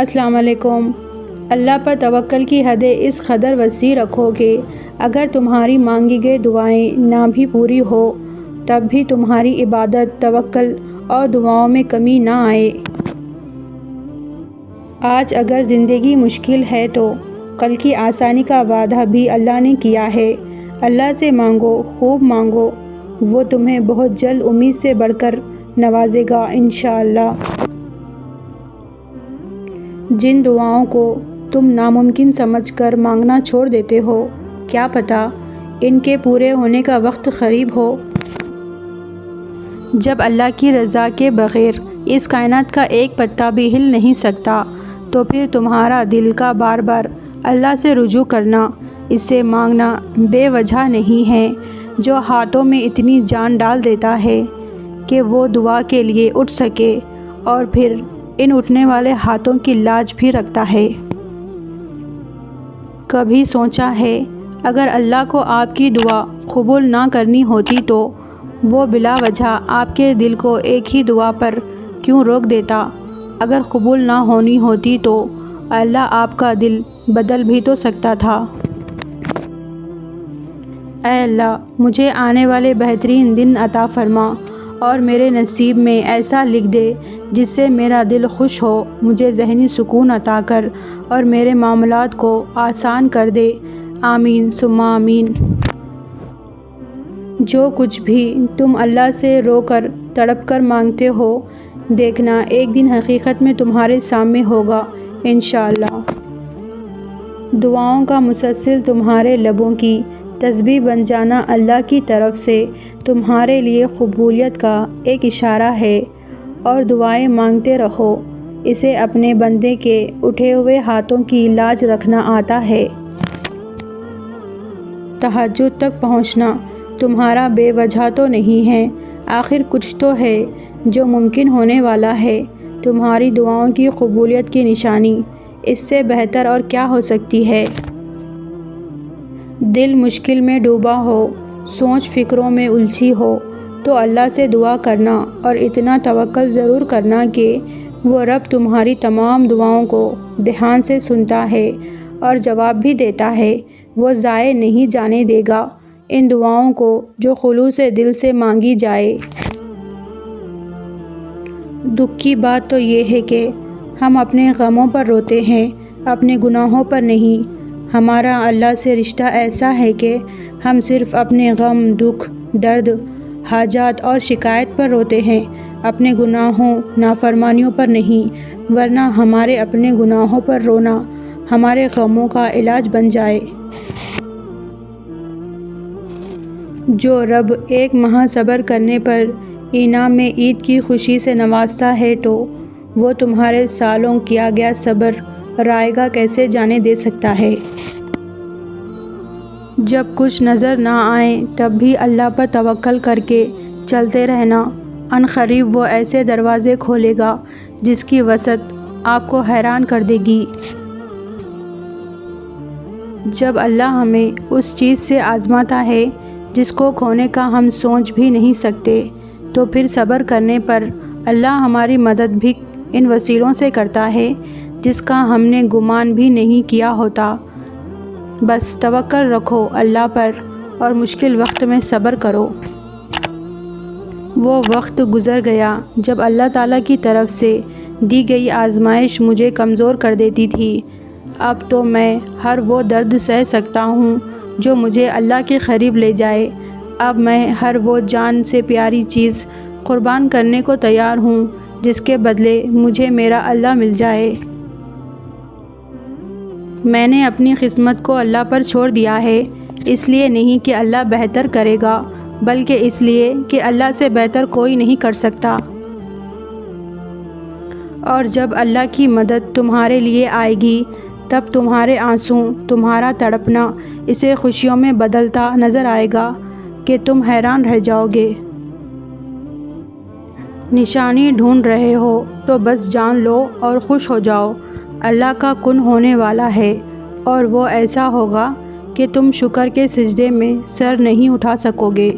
السلام علیکم۔ اللہ پر توکل کی حدیں اس قدر وسیع رکھو کہ اگر تمہاری مانگی گئی دعائیں نہ بھی پوری ہو تب بھی تمہاری عبادت، توکل اور دعاؤں میں کمی نہ آئے۔ آج اگر زندگی مشکل ہے تو کل کی آسانی کا وعدہ بھی اللہ نے کیا ہے۔ اللہ سے مانگو، خوب مانگو، وہ تمہیں بہت جلد امید سے بڑھ کر نوازے گا انشاءاللہ۔ جن دعاؤں کو تم ناممکن سمجھ کر مانگنا چھوڑ دیتے ہو، کیا پتہ ان کے پورے ہونے کا وقت قریب ہو۔ جب اللہ کی رضا کے بغیر اس کائنات کا ایک پتا بھی ہل نہیں سکتا تو پھر تمہارا دل کا بار بار اللہ سے رجوع کرنا، اس سے مانگنا بے وجہ نہیں ہے، جو ہاتھوں میں اتنی جان ڈال دیتا ہے کہ وہ دعا کے لیے اٹھ سکے اور پھر ان اٹھنے والے ہاتھوں کی لاج بھی رکھتا ہے۔ کبھی سوچا ہے اگر اللہ کو آپ کی دعا قبول نہ کرنی ہوتی تو وہ بلا وجہ آپ کے دل کو ایک ہی دعا پر کیوں روک دیتا؟ اگر قبول نہ ہونی ہوتی تو اللہ آپ کا دل بدل بھی تو سکتا تھا۔ اے اللہ، مجھے آنے والے بہترین دن عطا فرما اور میرے نصیب میں ایسا لکھ دے جس سے میرا دل خوش ہو، مجھے ذہنی سکون عطا کر اور میرے معاملات کو آسان کر دے، آمین ثم آمین۔ جو کچھ بھی تم اللہ سے رو کر تڑپ کر مانگتے ہو، دیکھنا ایک دن حقیقت میں تمہارے سامنے ہوگا انشاءاللہ۔ دعاؤں کا مسلسل تمہارے لبوں کی تسبیح بن جانا اللہ کی طرف سے تمہارے لیے قبولیت کا ایک اشارہ ہے، اور دعائیں مانگتے رہو، اسے اپنے بندے کے اٹھے ہوئے ہاتھوں کی لاج رکھنا آتا ہے۔ تہجد تک پہنچنا تمہارا بے وجہ تو نہیں ہے، آخر کچھ تو ہے جو ممکن ہونے والا ہے، تمہاری دعاؤں کی قبولیت کی نشانی، اس سے بہتر اور کیا ہو سکتی ہے۔ دل مشکل میں ڈوبا ہو، سوچ فکروں میں الجھی ہو تو اللہ سے دعا کرنا اور اتنا توکل ضرور کرنا کہ وہ رب تمہاری تمام دعاؤں کو دھیان سے سنتا ہے اور جواب بھی دیتا ہے، وہ ضائع نہیں جانے دے گا ان دعاؤں کو جو خلوص دل سے مانگی جائے۔ دکھ کی بات تو یہ ہے کہ ہم اپنے غموں پر روتے ہیں، اپنے گناہوں پر نہیں۔ ہمارا اللہ سے رشتہ ایسا ہے کہ ہم صرف اپنے غم، دکھ، درد، حاجات اور شکایت پر روتے ہیں، اپنے گناہوں، نافرمانیوں پر نہیں، ورنہ ہمارے اپنے گناہوں پر رونا ہمارے غموں کا علاج بن جائے۔ جو رب ایک ماہ صبر کرنے پر انعام میں عید کی خوشی سے نوازتا ہے تو وہ تمہارے سالوں کیا گیا صبر رائگاں کیسے جانے دے سکتا ہے۔ جب کچھ نظر نہ آئے تب بھی اللہ پر توکل کر کے چلتے رہنا، عنقریب وہ ایسے دروازے کھولے گا جس کی وسعت آپ کو حیران کر دے گی۔ جب اللہ ہمیں اس چیز سے آزماتا ہے جس کو کھونے کا ہم سوچ بھی نہیں سکتے تو پھر صبر کرنے پر اللہ ہماری مدد بھی ان وسیلوں سے کرتا ہے جس کا ہم نے گمان بھی نہیں کیا ہوتا۔ بس توکل رکھو اللہ پر اور مشکل وقت میں صبر کرو۔ وہ وقت گزر گیا جب اللہ تعالیٰ کی طرف سے دی گئی آزمائش مجھے کمزور کر دیتی تھی، اب تو میں ہر وہ درد سہ سکتا ہوں جو مجھے اللہ کے قریب لے جائے۔ اب میں ہر وہ جان سے پیاری چیز قربان کرنے کو تیار ہوں جس کے بدلے مجھے میرا اللہ مل جائے۔ میں نے اپنی قسمت کو اللہ پر چھوڑ دیا ہے، اس لیے نہیں کہ اللہ بہتر کرے گا بلکہ اس لیے کہ اللہ سے بہتر کوئی نہیں کر سکتا۔ اور جب اللہ کی مدد تمہارے لیے آئے گی تب تمہارے آنسوں، تمہارا تڑپنا اسے خوشیوں میں بدلتا نظر آئے گا کہ تم حیران رہ جاؤ گے۔ نشانی ڈھونڈ رہے ہو تو بس جان لو اور خوش ہو جاؤ، اللہ کا کن ہونے والا ہے اور وہ ایسا ہوگا کہ تم شکر کے سجدے میں سر نہیں اٹھا سکو گے۔